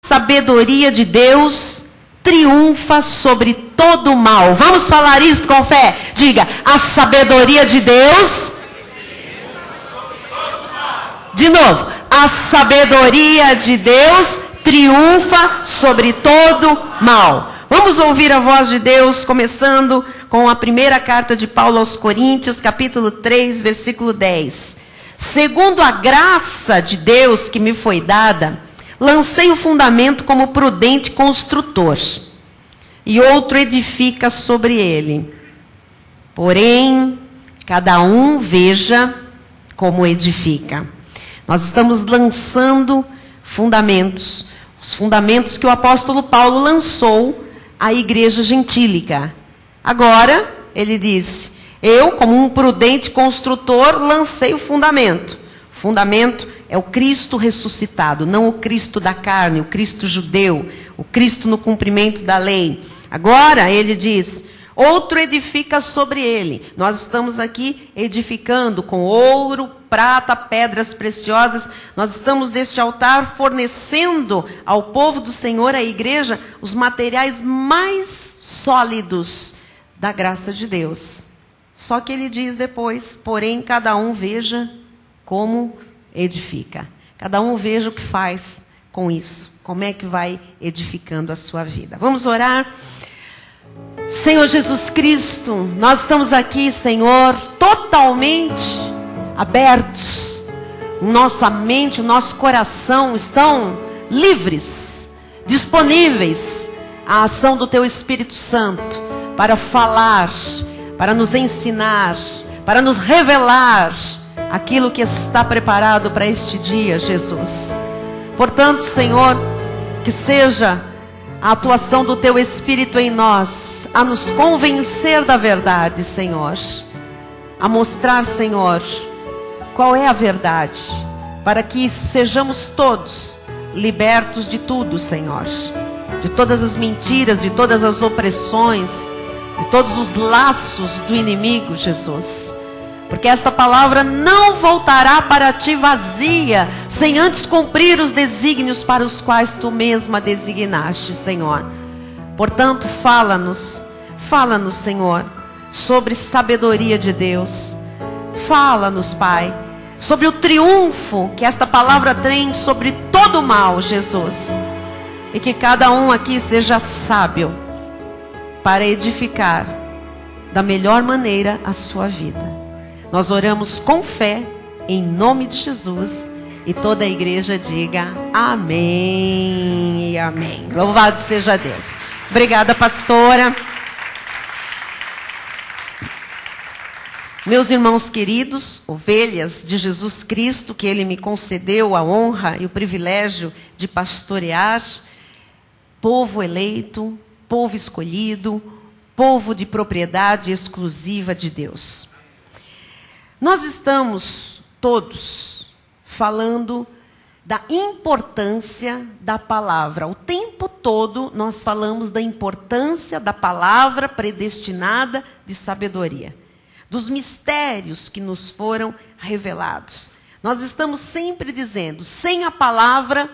sabedoria de Deus triunfa sobre todo o mal. Vamos falar isso com fé? Diga, a sabedoria de Deus. De novo, a sabedoria de Deus triunfa sobre todo mal. Vamos ouvir a voz de Deus, começando com a primeira carta de Paulo aos Coríntios, capítulo 3, versículo 10. Segundo a graça de Deus que me foi dada, lancei o fundamento como prudente construtor, e outro edifica sobre ele. Porém, cada um veja como edifica. Nós estamos lançando fundamentos, os fundamentos que o apóstolo Paulo lançou à igreja gentílica. Agora, ele disse, eu, como um prudente construtor, lancei o fundamento. O fundamento é o Cristo ressuscitado, não o Cristo da carne, o Cristo judeu, o Cristo no cumprimento da lei. Agora, ele diz, outro edifica sobre ele. Nós estamos aqui edificando com ouro, prata, pedras preciosas. Nós estamos deste altar fornecendo ao povo do Senhor, à igreja, os materiais mais sólidos da graça de Deus. Só que ele diz depois, porém, cada um veja como edifica. Cada um veja o que faz com isso. Como é que vai edificando a sua vida. Vamos orar? Senhor Jesus Cristo, nós estamos aqui, Senhor, totalmente abertos. Nossa mente, o nosso coração estão livres, disponíveis à ação do Teu Espírito Santo para falar, para nos ensinar, para nos revelar aquilo que está preparado para este dia, Jesus. Portanto, Senhor, que seja a atuação do Teu Espírito em nós, a nos convencer da verdade, Senhor. A mostrar, Senhor, qual é a verdade, para que sejamos todos libertos de tudo, Senhor. De todas as mentiras, de todas as opressões, de todos os laços do inimigo, Jesus. Porque esta palavra não voltará para ti vazia, sem antes cumprir os desígnios para os quais tu mesma designaste, Senhor. Portanto, fala-nos, Senhor, sobre sabedoria de Deus. Fala-nos, Pai, sobre o triunfo que esta palavra tem sobre todo o mal, Jesus. E que cada um aqui seja sábio para edificar da melhor maneira a sua vida. Nós oramos com fé, em nome de Jesus. E toda a igreja diga amém e amém. Louvado seja Deus. Obrigada, pastora. Meus irmãos queridos, ovelhas de Jesus Cristo, que Ele me concedeu a honra e o privilégio de pastorear, povo eleito, povo escolhido, povo de propriedade exclusiva de Deus. Nós estamos todos falando da importância da palavra. O tempo todo nós falamos da importância da palavra predestinada de sabedoria. Dos mistérios que nos foram revelados. Nós estamos sempre dizendo, sem a palavra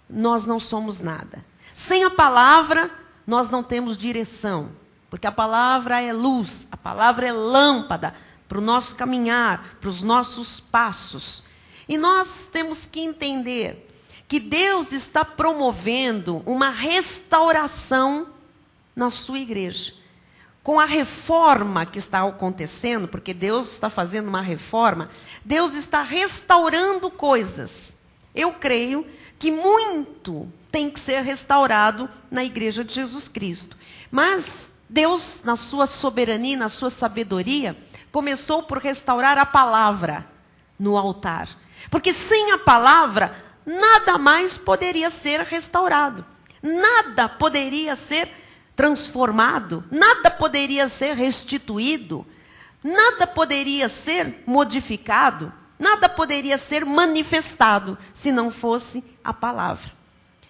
nós não somos nada. Sem a palavra nós não temos direção. Porque a palavra é luz, a palavra é lâmpada para o nosso caminhar, para os nossos passos. E nós temos que entender que Deus está promovendo uma restauração na sua igreja. Com a reforma que está acontecendo, porque Deus está fazendo uma reforma, Deus está restaurando coisas. Eu creio que muito tem que ser restaurado na igreja de Jesus Cristo. Mas Deus, na sua soberania, na sua sabedoria, começou por restaurar a palavra no altar. Porque sem a palavra, nada mais poderia ser restaurado. Nada poderia ser transformado. Nada poderia ser restituído. Nada poderia ser modificado. Nada poderia ser manifestado se não fosse a palavra.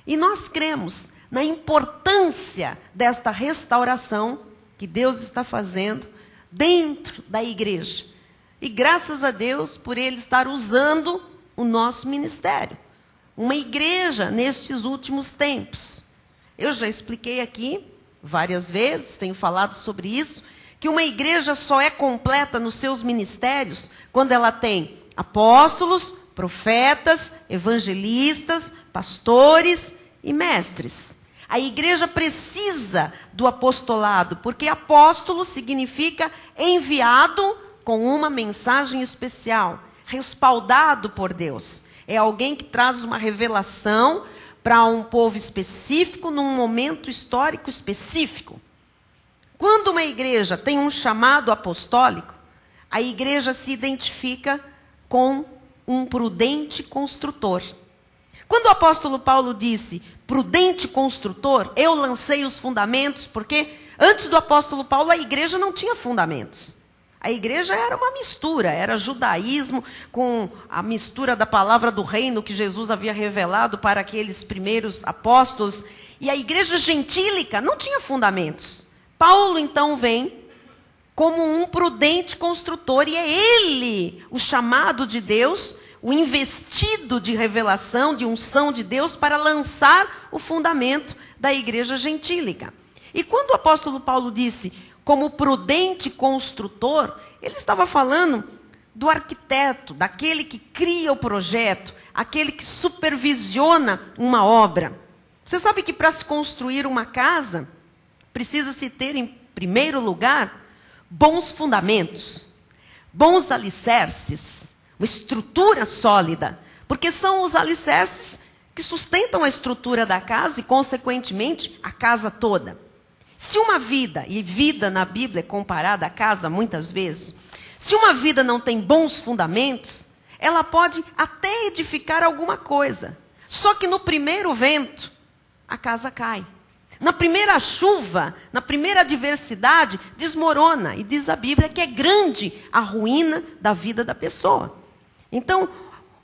E nós cremos na importância desta restauração que Deus está fazendo dentro da igreja. E graças a Deus por Ele estar usando o nosso ministério. uma igreja nestes últimos tempos. Eu já expliquei aqui várias vezes, tenho falado sobre isso, que uma igreja só é completa nos seus ministérios quando ela tem apóstolos, profetas, evangelistas, pastores e mestres. A igreja precisa do apostolado, porque apóstolo significa enviado com uma mensagem especial, respaldado por Deus. É alguém que traz uma revelação para um povo específico, num momento histórico específico. Quando uma igreja tem um chamado apostólico, a igreja se identifica com um prudente construtor. Quando o apóstolo Paulo disse, prudente construtor, eu lancei os fundamentos, porque antes do apóstolo Paulo a igreja não tinha fundamentos. A igreja era uma mistura, era judaísmo com a mistura da palavra do reino que Jesus havia revelado para aqueles primeiros apóstolos. E a igreja gentílica não tinha fundamentos. Paulo então vem como um prudente construtor, e é ele o chamado de Deus, o investido de revelação, de unção de Deus para lançar o fundamento da igreja gentílica. E quando o apóstolo Paulo disse, como prudente construtor, ele estava falando do arquiteto, daquele que cria o projeto, aquele que supervisiona uma obra. Você sabe que para se construir uma casa, precisa-se ter, em primeiro lugar, bons fundamentos, bons alicerces, uma estrutura sólida, porque são os alicerces que sustentam a estrutura da casa e, consequentemente, a casa toda. Se uma vida, e vida na Bíblia é comparada à casa muitas vezes, se uma vida não tem bons fundamentos, ela pode até edificar alguma coisa, só que no primeiro vento, a casa cai. Na primeira chuva, na primeira adversidade, desmorona. E diz a Bíblia que é grande a ruína da vida da pessoa. Então,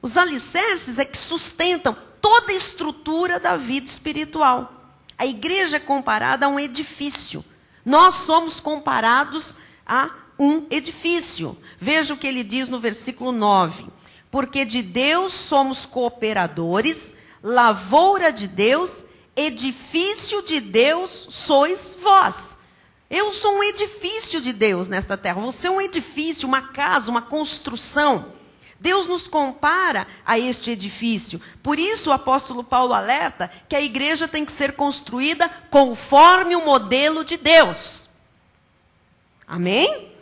os alicerces é que sustentam toda a estrutura da vida espiritual. A igreja é comparada a um edifício. Nós somos comparados a um edifício. Veja o que ele diz no versículo 9. Porque de Deus somos cooperadores, lavoura de Deus, edifício de Deus sois vós. Eu sou um edifício de Deus nesta terra. Você é um edifício, uma casa, uma construção. Deus nos compara a este edifício. Por isso o apóstolo Paulo alerta que a igreja tem que ser construída conforme o modelo de Deus. Amém?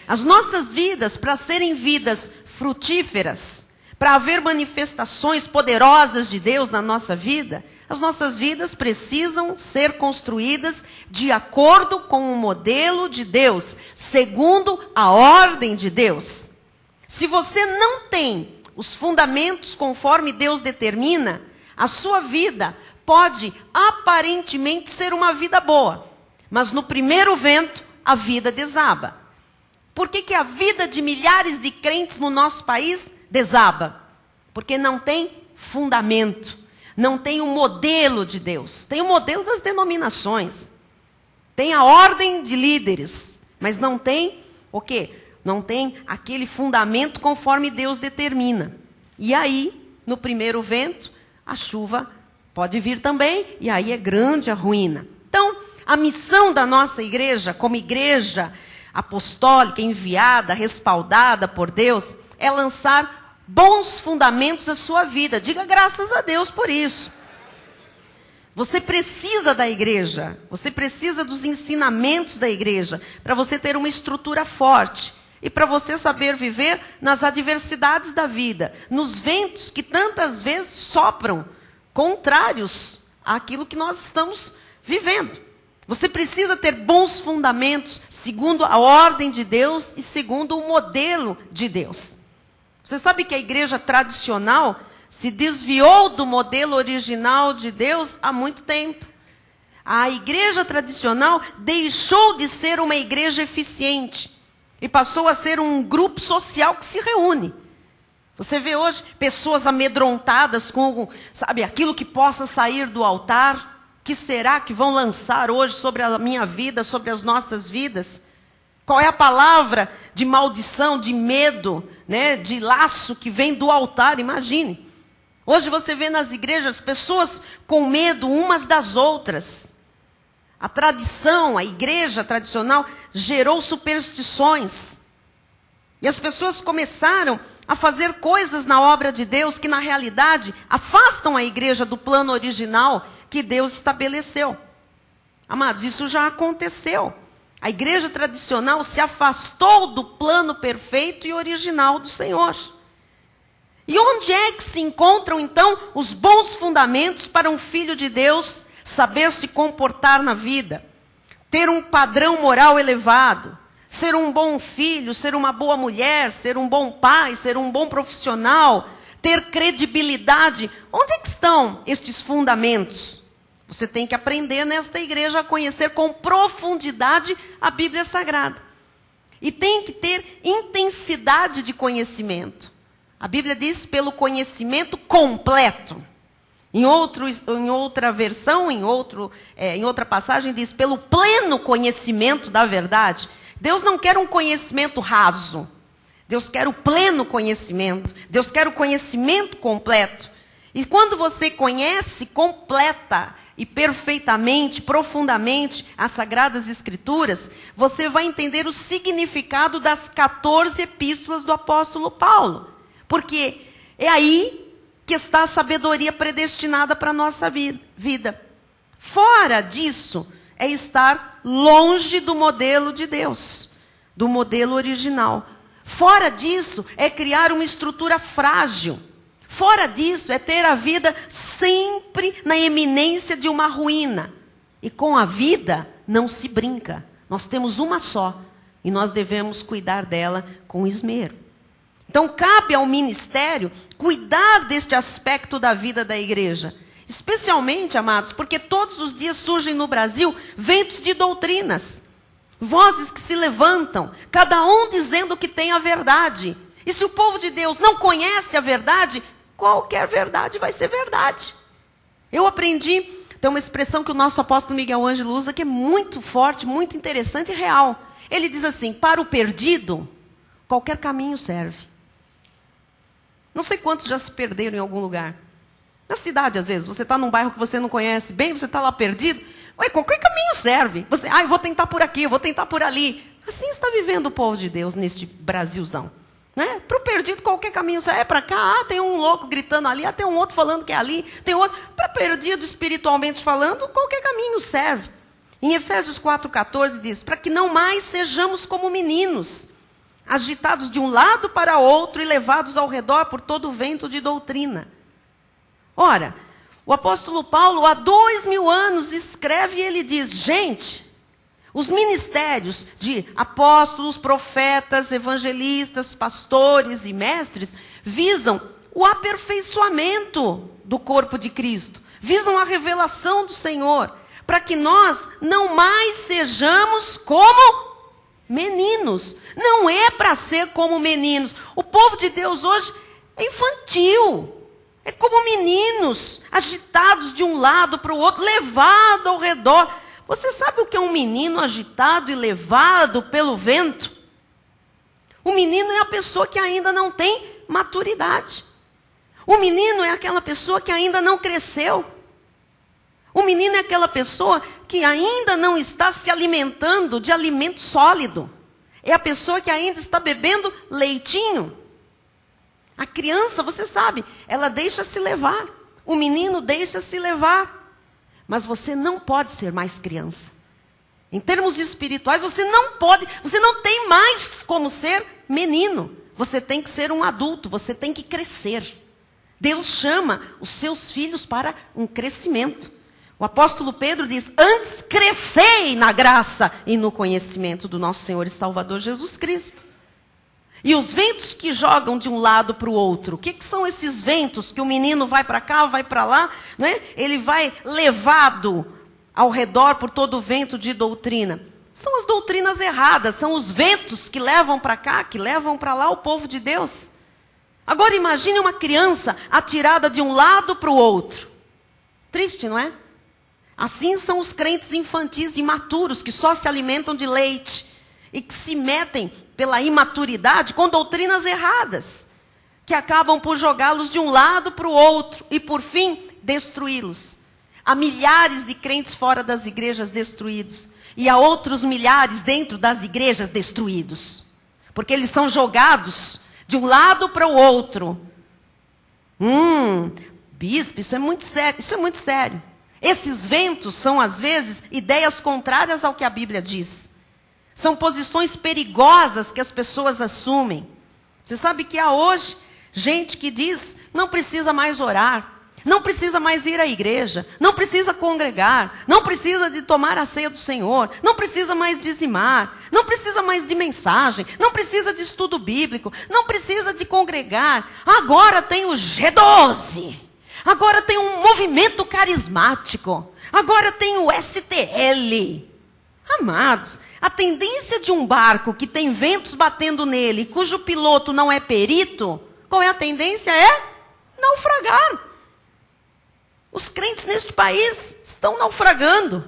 As nossas vidas, para serem vidas frutíferas, para haver manifestações poderosas de Deus na nossa vida, as nossas vidas precisam ser construídas de acordo com o modelo de Deus, segundo a ordem de Deus. Se você não tem os fundamentos conforme Deus determina, a sua vida pode aparentemente ser uma vida boa, mas no primeiro vento a vida desaba. Por que a vida de milhares de crentes no nosso país desaba? Porque não tem fundamento. Não tem o modelo de Deus. Tem o modelo das denominações. Tem a ordem de líderes. Mas não tem o quê? Não tem aquele fundamento conforme Deus determina. E aí, no primeiro vento, a chuva pode vir também. E aí é grande a ruína. Então, a missão da nossa igreja, como igreja apostólica, enviada, respaldada por Deus, é lançar bons fundamentos à sua vida. Diga graças a Deus por isso. Você precisa da igreja. Você precisa dos ensinamentos da igreja para você ter uma estrutura forte e para você saber viver nas adversidades da vida, nos ventos que tantas vezes sopram contrários àquilo que nós estamos vivendo. Você precisa ter bons fundamentos segundo a ordem de Deus e segundo o modelo de Deus. Você sabe que a igreja tradicional se desviou do modelo original de Deus há muito tempo. A igreja tradicional deixou de ser uma igreja eficiente e passou a ser um grupo social que se reúne. Você vê hoje pessoas amedrontadas com, sabe, aquilo que possa sair do altar. Que será que vão lançar hoje sobre a minha vida, sobre as nossas vidas? Qual é a palavra de maldição, de medo, né, de laço que vem do altar? Imagine. Hoje você vê nas igrejas pessoas com medo umas das outras. A tradição, a igreja tradicional, gerou superstições. E as pessoas começaram a fazer coisas na obra de Deus que, na realidade, afastam a igreja do plano original que Deus estabeleceu. Amados, isso já aconteceu. A igreja tradicional se afastou do plano perfeito e original do Senhor. E onde é que se encontram, então, os bons fundamentos para um filho de Deus saber se comportar na vida? Ter um padrão moral elevado, ser um bom filho, ser uma boa mulher, ser um bom pai, ser um bom profissional, ter credibilidade. Onde é que estão estes fundamentos? Você tem que aprender nesta igreja a conhecer com profundidade a Bíblia Sagrada. E tem que ter intensidade de conhecimento. A Bíblia diz pelo conhecimento completo. Em outra versão, em outra passagem, diz pelo pleno conhecimento da verdade. Deus não quer um conhecimento raso. Deus quer o pleno conhecimento. Deus quer o conhecimento completo. E quando você conhece completa e perfeitamente, profundamente as Sagradas Escrituras, você vai entender o significado das 14 epístolas do apóstolo Paulo. Porque é aí que está a sabedoria predestinada para a nossa vida. Fora disso, é estar longe do modelo de Deus, do modelo original. Fora disso, é criar uma estrutura frágil. Fora disso, é ter a vida sempre na eminência de uma ruína. E com a vida não se brinca. Nós temos uma só e nós devemos cuidar dela com esmero. Então, cabe ao ministério cuidar deste aspecto da vida da igreja. Especialmente, amados, porque todos os dias surgem no Brasil ventos de doutrinas. Vozes que se levantam, cada um dizendo que tem a verdade. E se o povo de Deus não conhece a verdade, qualquer verdade vai ser verdade. Eu aprendi, tem uma expressão que o nosso apóstolo Miguel Ângelo usa, que é muito forte, muito interessante e real. Ele diz assim: para o perdido, qualquer caminho serve. Não sei quantos já se perderam em algum lugar. Na cidade, às vezes, você está num bairro que você não conhece bem, você está lá perdido. Ué, qualquer caminho serve. Você, eu vou tentar por aqui, eu vou tentar por ali. Assim está vivendo o povo de Deus neste Brasilzão. Né? Para o perdido, qualquer caminho serve. É para cá, tem um louco gritando ali, tem um outro falando que é ali, tem outro. Para perdido, espiritualmente falando, qualquer caminho serve. Em Efésios 4,14 diz: para que não mais sejamos como meninos, agitados de um lado para outro e levados ao redor por todo o vento de doutrina. Ora, o apóstolo Paulo, há 2000 anos, escreve e ele diz: gente, os ministérios de apóstolos, profetas, evangelistas, pastores e mestres visam o aperfeiçoamento do corpo de Cristo, visam a revelação do Senhor, para que nós não mais sejamos como meninos. Não é para ser como meninos. O povo de Deus hoje é infantil. É como meninos, agitados de um lado para o outro, levado ao redor. Você sabe o que é um menino agitado e levado pelo vento? O menino é a pessoa que ainda não tem maturidade. O menino é aquela pessoa que ainda não cresceu. O menino é aquela pessoa que ainda não está se alimentando de alimento sólido. É a pessoa que ainda está bebendo leitinho. A criança, você sabe, ela deixa se levar. O menino deixa se levar. Mas você não pode ser mais criança. Em termos espirituais, você não tem mais como ser menino. Você tem que ser um adulto, você tem que crescer. Deus chama os seus filhos para um crescimento. O apóstolo Pedro diz: antes crescei na graça e no conhecimento do nosso Senhor e Salvador Jesus Cristo. E os ventos que jogam de um lado para o outro, o que são esses ventos que o menino vai para cá, vai para lá, né? Ele vai levado ao redor por todo o vento de doutrina. São as doutrinas erradas, são os ventos que levam para cá, que levam para lá o povo de Deus. Agora imagine uma criança atirada de um lado para o outro. Triste, não é? Assim são os crentes infantis imaturos, que só se alimentam de leite e que se metem pela imaturidade com doutrinas erradas. que acabam por jogá-los de um lado para o outro e, por fim, destruí-los. Há milhares de crentes fora das igrejas destruídos. E há outros milhares dentro das igrejas destruídos. Porque eles são jogados de um lado para o outro. Bispo, isso é muito sério. Isso é muito sério. Esses ventos são, às vezes, ideias contrárias ao que a Bíblia diz. São posições perigosas que as pessoas assumem. Você sabe que há hoje gente que diz, não precisa mais orar. Não precisa mais ir à igreja, não precisa congregar, não precisa de tomar a ceia do Senhor, não precisa mais dizimar, não precisa mais de mensagem, não precisa de estudo bíblico, não precisa de congregar. Agora tem o G12, agora tem um movimento carismático, agora tem o STL. Amados, a tendência de um barco que tem ventos batendo nele, cujo piloto não é perito, qual é a tendência? É naufragar. Os crentes neste país estão naufragando.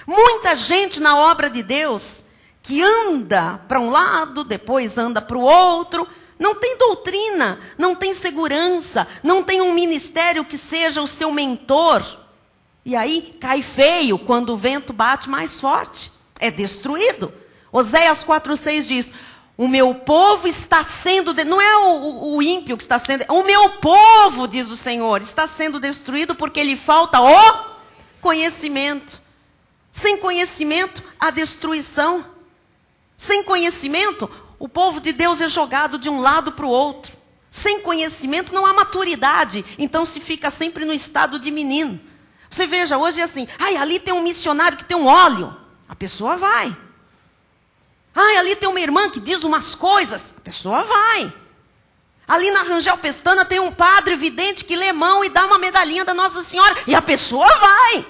Muita gente na obra de Deus que anda para um lado, depois anda para o outro, não tem doutrina, não tem segurança, não tem um ministério que seja o seu mentor. E aí cai feio quando o vento bate mais forte. É destruído. Oséias 4,6 diz, o meu povo está sendo... Não é o ímpio que está sendo... O meu povo, diz o Senhor, está sendo destruído porque lhe falta o conhecimento. Sem conhecimento, a destruição. Sem conhecimento, o povo de Deus é jogado de um lado para o outro. Sem conhecimento, não há maturidade. Então se fica sempre no estado de menino. Você veja, hoje é assim, ali tem um missionário que tem um óleo. A pessoa vai. Ali tem uma irmã que diz umas coisas. A pessoa vai. Ali na Rangel Pestana tem um padre vidente que lê mão e dá uma medalhinha da Nossa Senhora. E a pessoa vai.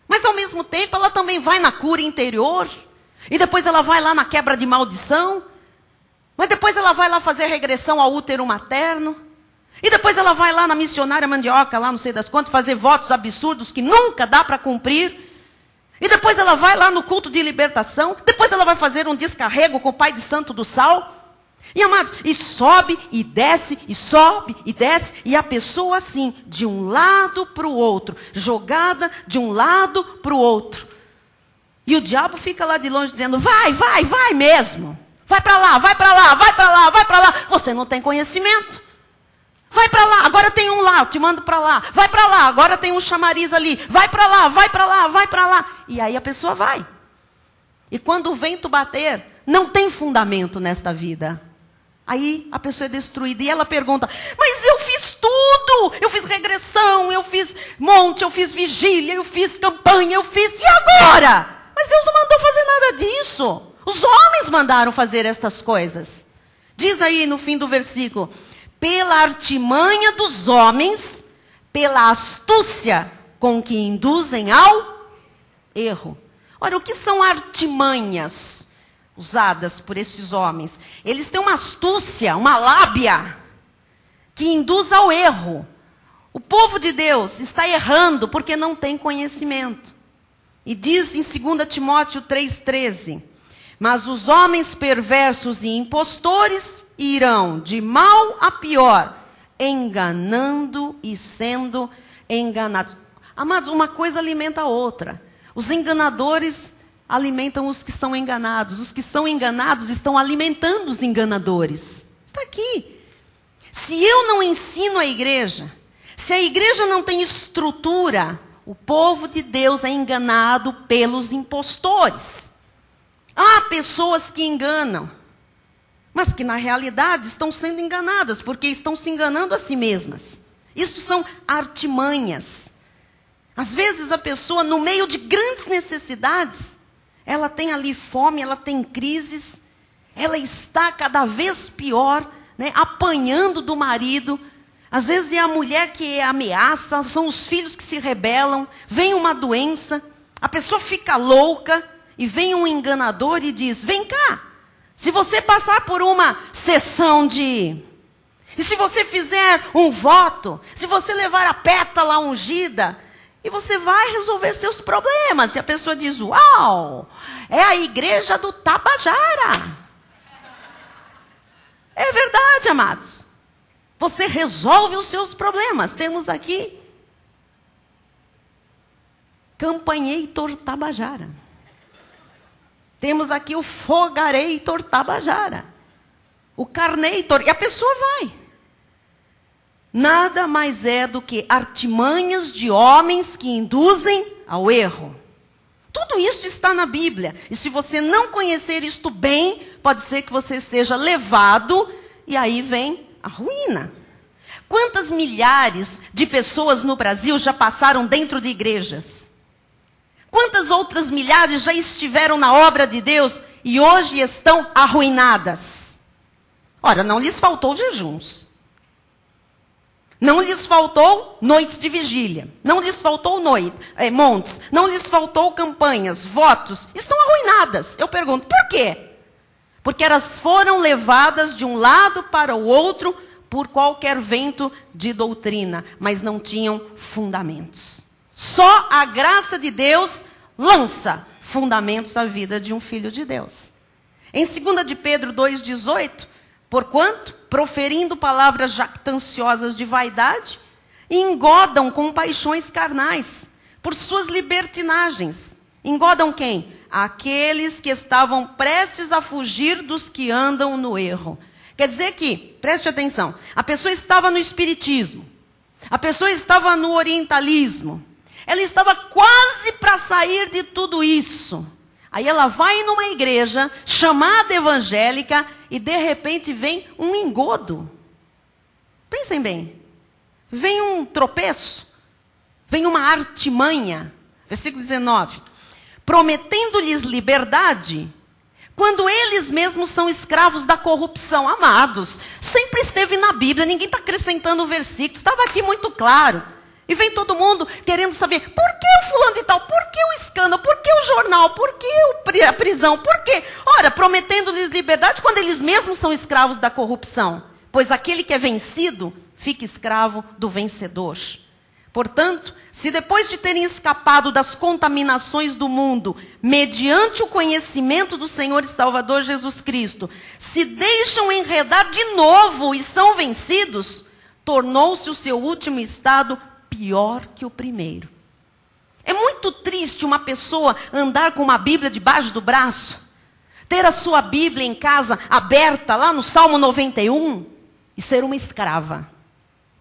Mas ao mesmo tempo ela também vai na cura interior. E depois ela vai lá na quebra de maldição. Mas depois ela vai lá fazer regressão ao útero materno. E depois ela vai lá na missionária mandioca, lá não sei das quantas, fazer votos absurdos que nunca dá para cumprir. E depois ela vai lá no culto de libertação. Depois ela vai fazer um descarrego com o Pai de Santo do Sal. E amados, e sobe e desce, e sobe e desce. E a pessoa assim, de um lado para o outro. Jogada de um lado para o outro. E o diabo fica lá de longe dizendo, vai mesmo. Vai para lá, vai para lá, vai para lá, vai para lá. Você não tem conhecimento. Vai para lá, agora tem um lá, eu te mando para lá. Vai para lá, agora tem um chamariz ali. Vai para lá, vai para lá, vai para lá. E aí a pessoa vai. E quando o vento bater, não tem fundamento nesta vida. Aí a pessoa é destruída. E ela pergunta, mas eu fiz tudo. Eu fiz regressão, eu fiz monte, eu fiz vigília, eu fiz campanha, eu fiz... E agora? Mas Deus não mandou fazer nada disso. Os homens mandaram fazer estas coisas. Diz aí no fim do versículo... Pela artimanha dos homens, pela astúcia com que induzem ao erro. Olha, o que são artimanhas usadas por esses homens? Eles têm uma astúcia, uma lábia, que induz ao erro. O povo de Deus está errando porque não tem conhecimento. E diz em 2 Timóteo 3,13... Mas os homens perversos e impostores irão de mal a pior, enganando e sendo enganados. Amados, uma coisa alimenta a outra. Os enganadores alimentam os que são enganados. Os que são enganados estão alimentando os enganadores. Está aqui. Se eu não ensino a igreja, se a igreja não tem estrutura, o povo de Deus é enganado pelos impostores. Há pessoas que enganam, mas que na realidade estão sendo enganadas, porque estão se enganando a si mesmas. Isso são artimanhas. Às vezes a pessoa, no meio de grandes necessidades, ela tem ali fome, ela tem crises, ela está cada vez pior, né, apanhando do marido. Às vezes é a mulher que ameaça, são os filhos que se rebelam, vem uma doença, a pessoa fica louca. E vem um enganador e diz, vem cá, se você passar por uma sessão e se você fizer um voto, se você levar a pétala ungida, e você vai resolver seus problemas. E a pessoa diz, uau, é a igreja do Tabajara. É verdade, amados. você resolve os seus problemas. Temos aqui Campagneitor Tabajara. Temos aqui o Fogareitor Tabajara. O Carneitor. E a pessoa vai. Nada mais é do que artimanhas de homens que induzem ao erro. Tudo isso está na Bíblia. E se você não conhecer isto bem, pode ser que você seja levado e aí vem a ruína. Quantas milhares de pessoas no Brasil já passaram dentro de igrejas? Quantas outras milhares já estiveram na obra de Deus e hoje estão arruinadas? Ora, não lhes faltou jejuns. Não lhes faltou noites de vigília. Não lhes faltou montes. Não lhes faltou campanhas, votos. Estão arruinadas. Eu pergunto, por quê? Porque elas foram levadas de um lado para o outro por qualquer vento de doutrina, mas não tinham fundamentos. Só a graça de Deus lança fundamentos à vida de um filho de Deus. Em 2 de Pedro 2,18, porquanto, proferindo palavras jactanciosas de vaidade, engodam com paixões carnais, por suas libertinagens. Engodam quem? Aqueles que estavam prestes a fugir dos que andam no erro. Quer dizer que, preste atenção, a pessoa estava no espiritismo, a pessoa estava no orientalismo, ela estava quase para sair de tudo isso. Aí ela vai numa igreja chamada evangélica e de repente vem um engodo. Pensem bem. Vem um tropeço, vem uma artimanha. Versículo 19. Prometendo-lhes liberdade, quando eles mesmos são escravos da corrupção. Amados, sempre esteve na Bíblia, ninguém está acrescentando o versículo, estava aqui muito claro. E vem todo mundo querendo saber, por que o fulano de tal? Por que o escândalo? Por que o jornal? Por que a prisão? Por quê? Ora, prometendo-lhes liberdade quando eles mesmos são escravos da corrupção. Pois aquele que é vencido, fica escravo do vencedor. Portanto, se depois de terem escapado das contaminações do mundo, mediante o conhecimento do Senhor e Salvador Jesus Cristo, se deixam enredar de novo e são vencidos, tornou-se o seu último estado pior que o primeiro. É muito triste uma pessoa andar com uma Bíblia debaixo do braço, ter a sua Bíblia em casa aberta lá no Salmo 91 e ser uma escrava.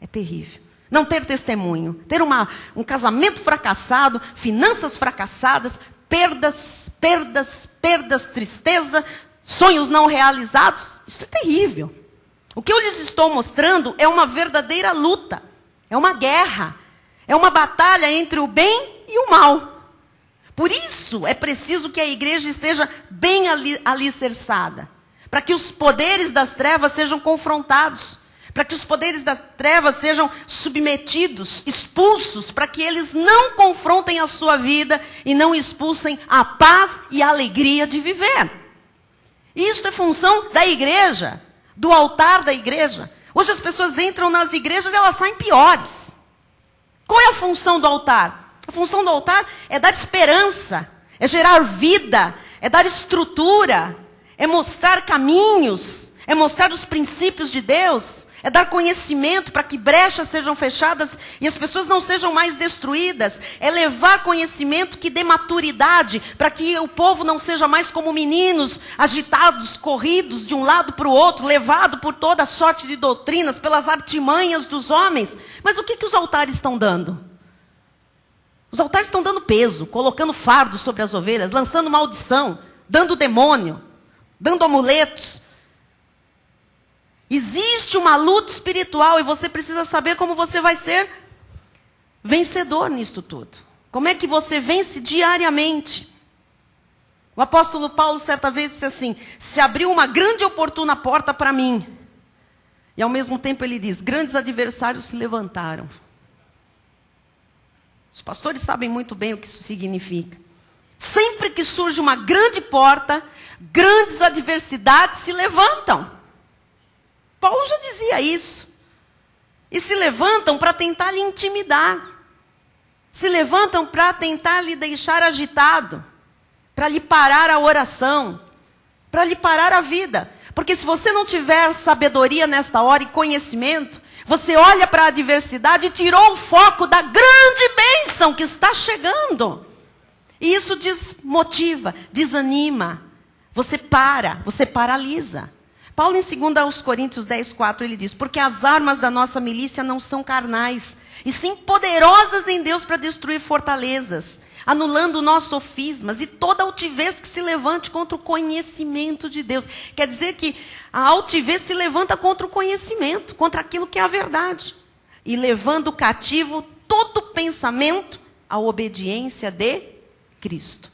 É terrível. Não ter testemunho, ter um casamento fracassado, finanças fracassadas, perdas, tristeza, sonhos não realizados. Isso é terrível. O que eu lhes estou mostrando é uma verdadeira luta, é uma guerra, é uma batalha entre o bem e o mal. Por isso é preciso que a igreja esteja bem alicerçada, para que os poderes das trevas sejam confrontados, para que os poderes das trevas sejam submetidos, expulsos, para que eles não confrontem a sua vida e não expulsem a paz e a alegria de viver. Isto é função da igreja, do altar da igreja. Hoje as pessoas entram nas igrejas e elas saem piores. Qual é a função do altar? A função do altar é dar esperança, é gerar vida, é dar estrutura, é mostrar caminhos, é mostrar os princípios de Deus, é dar conhecimento para que brechas sejam fechadas e as pessoas não sejam mais destruídas, é levar conhecimento que dê maturidade para que o povo não seja mais como meninos agitados, corridos de um lado para o outro, levado por toda sorte de doutrinas, pelas artimanhas dos homens. Mas o que os altares estão dando? Os altares estão dando peso, colocando fardo sobre as ovelhas, lançando maldição, dando demônio, dando amuletos. Existe uma luta espiritual e você precisa saber como você vai ser vencedor nisto tudo. Como é que você vence diariamente? O apóstolo Paulo certa vez disse assim, se abriu uma grande e oportuna porta para mim. E ao mesmo tempo ele diz, grandes adversários se levantaram. Os pastores sabem muito bem o que isso significa. Sempre que surge uma grande porta, grandes adversidades se levantam. Paulo já dizia isso. E se levantam para tentar lhe intimidar. Se levantam para tentar lhe deixar agitado. Para lhe parar a oração. Para lhe parar a vida. Porque se você não tiver sabedoria nesta hora e conhecimento, Você olha para a adversidade e tirou o foco da grande bênção que está chegando. E isso desmotiva, desanima. Você paralisa. Paulo, em 2 Coríntios 10:4, ele diz: porque as armas da nossa milícia não são carnais, e sim poderosas em Deus para destruir fortalezas, anulando nós sofismas e toda altivez que se levante contra o conhecimento de Deus. Quer dizer que a altivez se levanta contra o conhecimento, contra aquilo que é a verdade. E levando cativo todo pensamento à obediência de Cristo.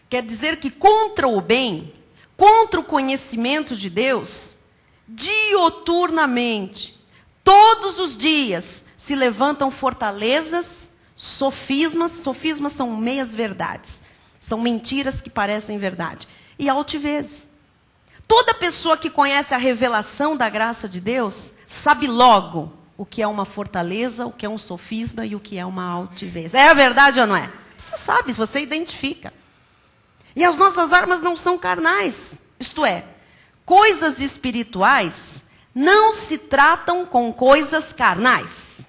Quer dizer que contra o bem, contra o conhecimento de Deus, dioturnamente, todos os dias, se levantam fortalezas, sofismas. Sofismas são meias verdades. São mentiras que parecem verdade. E altivez. Toda pessoa que conhece a revelação da graça de Deus, sabe logo o que é uma fortaleza, o que é um sofisma e o que é uma altivez. É a verdade ou não é? Você sabe, você identifica. E as nossas armas não são carnais. Isto é, coisas espirituais não se tratam com coisas carnais.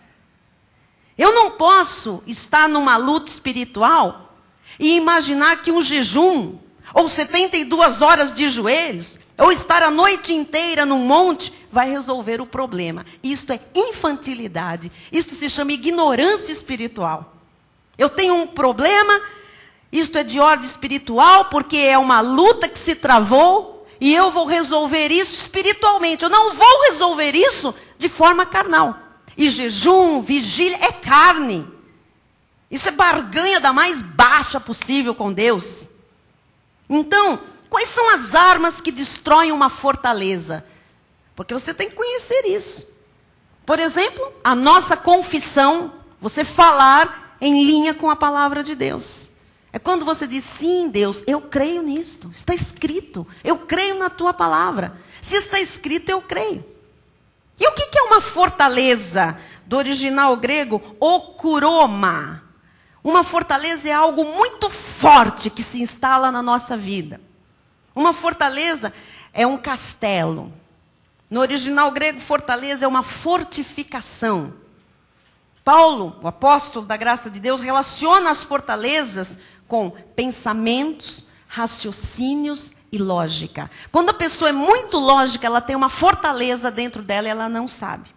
Eu não posso estar numa luta espiritual e imaginar que um jejum, ou 72 horas de joelhos, ou estar a noite inteira num monte, vai resolver o problema. Isto é infantilidade. Isto se chama ignorância espiritual. Eu tenho um problema, isto é de ordem espiritual, porque é uma luta que se travou, e eu vou resolver isso espiritualmente. Eu não vou resolver isso de forma carnal. E jejum, vigília, é carne. Isso é barganha da mais baixa possível com Deus. Então, quais são as armas que destroem uma fortaleza? Porque você tem que conhecer isso. Por exemplo, a nossa confissão, você falar em linha com a palavra de Deus. É quando você diz: sim, Deus, eu creio nisto. Está escrito. Eu creio na tua palavra. Se está escrito, eu creio. E o que é uma fortaleza? Do original grego, okuroma. Uma fortaleza é algo muito forte que se instala na nossa vida. Uma fortaleza é um castelo. No original grego, fortaleza é uma fortificação. Paulo, o apóstolo da graça de Deus, relaciona as fortalezas com pensamentos, raciocínios e lógica. Quando a pessoa é muito lógica, ela tem uma fortaleza dentro dela e ela não sabe.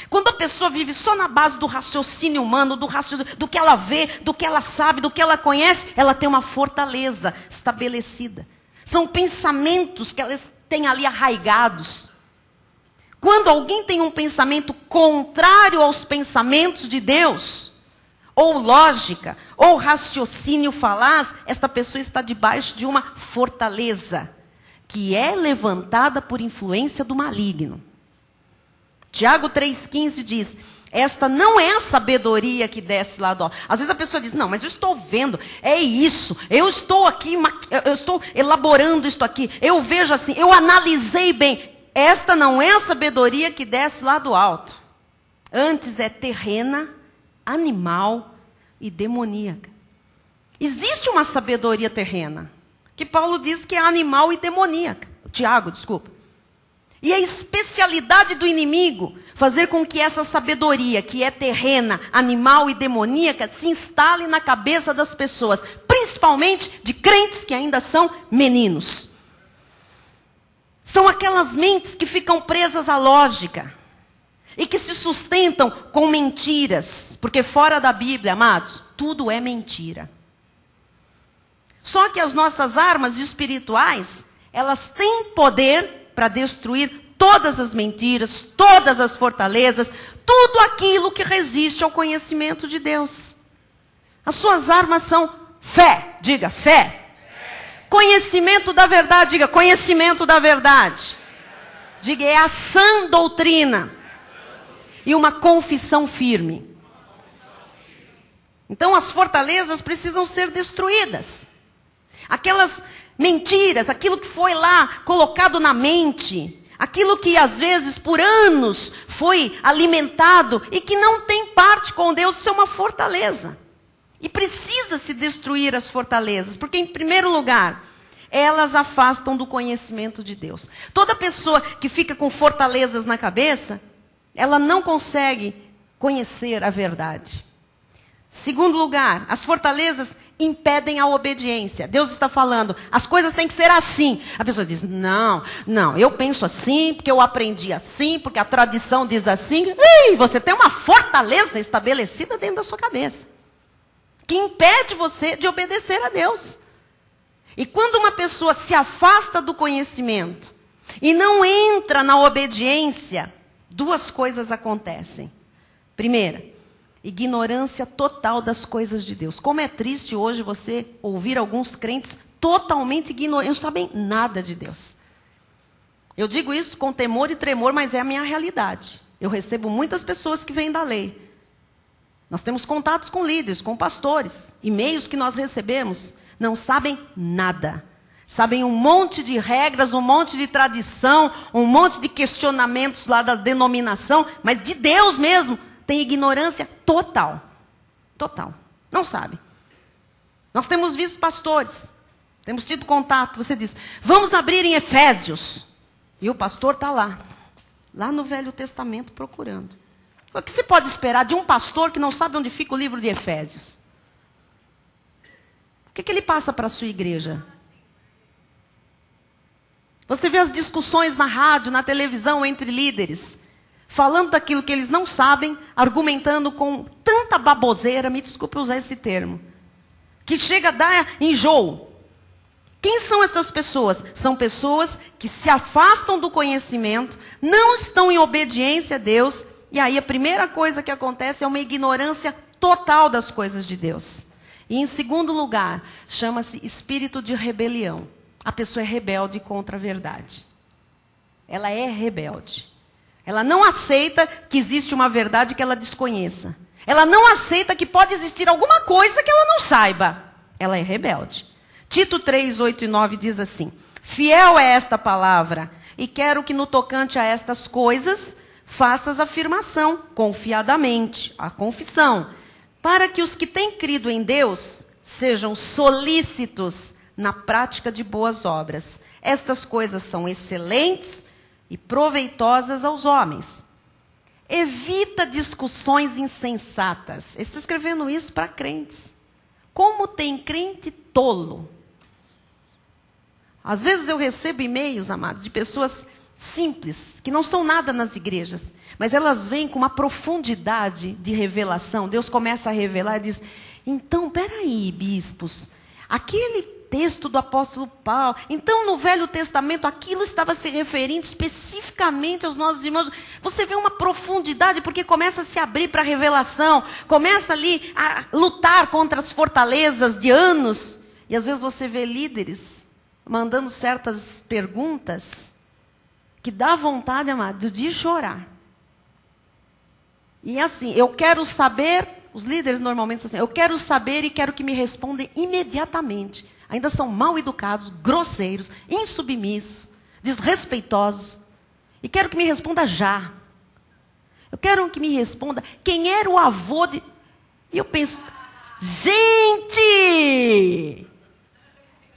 Quando a pessoa vive só na base do raciocínio humano, do que ela vê, do que ela sabe, do que ela conhece, ela tem uma fortaleza estabelecida. São pensamentos que ela tem ali arraigados. Quando alguém tem um pensamento contrário aos pensamentos de Deus, ou lógica, ou raciocínio falaz, esta pessoa está debaixo de uma fortaleza, que é levantada por influência do maligno. Tiago 3,15 diz: esta não é a sabedoria que desce lá do alto. Às vezes a pessoa diz: não, mas eu estou vendo, é isso, eu estou aqui, eu estou elaborando isto aqui, eu vejo assim, eu analisei bem. Esta não é a sabedoria que desce lá do alto. Antes é terrena, animal e demoníaca. Existe uma sabedoria terrena, que Paulo diz que é animal e demoníaca. Tiago, desculpa. E a especialidade do inimigo, fazer com que essa sabedoria, que é terrena, animal e demoníaca, se instale na cabeça das pessoas, principalmente de crentes que ainda são meninos. São aquelas mentes que ficam presas à lógica e que se sustentam com mentiras, porque fora da Bíblia, amados, tudo é mentira. Só que as nossas armas espirituais, elas têm poder para destruir todas as mentiras, todas as fortalezas, tudo aquilo que resiste ao conhecimento de Deus. As suas armas são fé, diga fé. Conhecimento da verdade, diga conhecimento da verdade. Diga é a sã doutrina. E uma confissão firme. Então as fortalezas precisam ser destruídas. Aquelas mentiras, aquilo que foi lá colocado na mente, aquilo que às vezes por anos foi alimentado e que não tem parte com Deus, isso é uma fortaleza. E precisa se destruir as fortalezas, porque em primeiro lugar, elas afastam do conhecimento de Deus. Toda pessoa que fica com fortalezas na cabeça, ela não consegue conhecer a verdade. Segundo lugar, as fortalezas impedem a obediência. Deus está falando, as coisas têm que ser assim. A pessoa diz, não, eu penso assim, porque eu aprendi assim, porque a tradição diz assim. Ih, você tem uma fortaleza estabelecida dentro da sua cabeça, que impede você de obedecer a Deus. E quando uma pessoa se afasta do conhecimento e não entra na obediência, duas coisas acontecem. Primeira, ignorância total das coisas de Deus. Como é triste hoje você ouvir alguns crentes totalmente ignorantes, não sabem nada de Deus. Eu digo isso com temor e tremor, mas é a minha realidade. Eu recebo muitas pessoas que vêm da lei. Nós temos contatos com líderes, com pastores, e-mails que nós recebemos, não sabem nada. Sabem um monte de regras, um monte de tradição, um monte de questionamentos lá da denominação, mas de Deus mesmo, tem ignorância total. Total. Não sabe. Nós temos visto pastores, temos tido contato, você diz, vamos abrir em Efésios. E o pastor está lá no Velho Testamento procurando. O que se pode esperar de um pastor que não sabe onde fica o livro de Efésios? O que ele passa para a sua igreja? Você vê as discussões na rádio, na televisão, entre líderes, falando daquilo que eles não sabem, argumentando com tanta baboseira, me desculpe usar esse termo, que chega a dar enjoo. Quem são essas pessoas? São pessoas que se afastam do conhecimento, não estão em obediência a Deus, e aí a primeira coisa que acontece é uma ignorância total das coisas de Deus. E em segundo lugar, chama-se espírito de rebelião. A pessoa é rebelde contra a verdade. Ela é rebelde. Ela não aceita que existe uma verdade que ela desconheça. Ela não aceita que pode existir alguma coisa que ela não saiba. Ela é rebelde. Tito 3, 8 e 9 diz assim, fiel é esta palavra, e quero que no tocante a estas coisas, faças afirmação, confiadamente, a confissão, para que os que têm crido em Deus, sejam solícitos na prática de boas obras. Estas coisas são excelentes e proveitosas aos homens. Evita discussões insensatas. Ele está escrevendo isso para crentes. Como tem crente tolo. Às vezes eu recebo e-mails, amados, de pessoas simples, que não são nada nas igrejas, mas elas vêm com uma profundidade de revelação. Deus começa a revelar e diz, então, peraí, bispos, aquele texto do apóstolo Paulo, então no Velho Testamento aquilo estava se referindo especificamente aos nossos irmãos. Você vê uma profundidade, porque começa a se abrir para a revelação, começa ali a lutar contra as fortalezas de anos, e às vezes você vê líderes mandando certas perguntas que dá vontade, amado, de chorar. E assim, eu quero saber, os líderes normalmente são assim, eu quero saber e quero que me respondam imediatamente. Ainda são mal educados, grosseiros, insubmissos, desrespeitosos. E quero que me responda já. Eu quero que me responda quem era o avô de... E eu penso, gente!